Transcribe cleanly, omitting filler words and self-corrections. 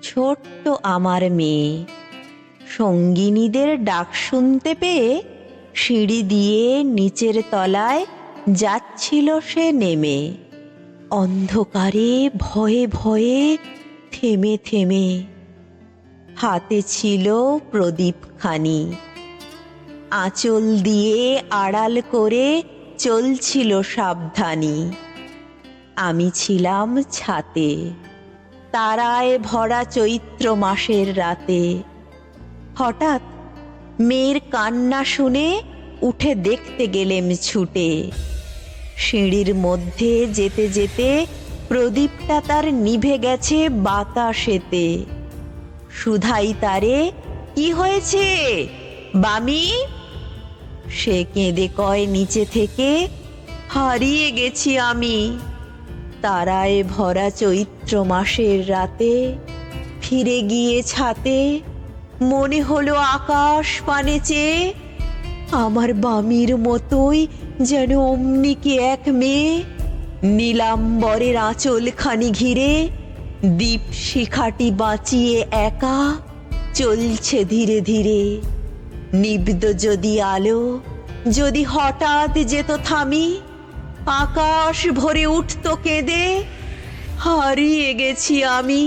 ছোট্ট আমার মেয়ে। সঙ্গিনীদের ডাক শুনতে পেয়ে সিঁড়ি দিয়ে নিচের তলায় যাচ্ছিল সে নেমে, অন্ধকারে ভয়ে ভয়ে থেমে থেমে। হাতে ছিল প্রদীপখানি, আঁচল দিয়ে আড়াল করে চলছিল সাবধানী। আমি ছিলাম ছাতে, তারায় ভরা চৈত্র মাসের রাতে। হঠাৎ মেয়ের কান্না শুনে উঠে দেখতে গেলেম ছুটে। সিঁড়ির মধ্যে যেতে যেতে প্রদীপটা তার নিভে গেছে বাতাসেতে। শুধাই তারে, কি হয়েছে বামি? সে কেঁদে কয় নিচে থেকে, হারিয়ে গেছি আমি তারায় ভরা চৈত্র মাসের রাতে। ফিরে গিয়ে ছাতে মনে হলো আকাশ পানে চেয়ে, আমার বামির মতোই যেন অমনি কি এক মেয়ে। নীলাম্বরের আঁচলখানি ঘিরে দীপ শিখাটি বাঁচিয়ে একা চলছে ধীরে ধীরে। নিব্ধ যদি আলো, যদি হঠাৎ যেত থামি, আকাশ ভরে উঠত কেঁদে, হারিয়ে গেছি আমি।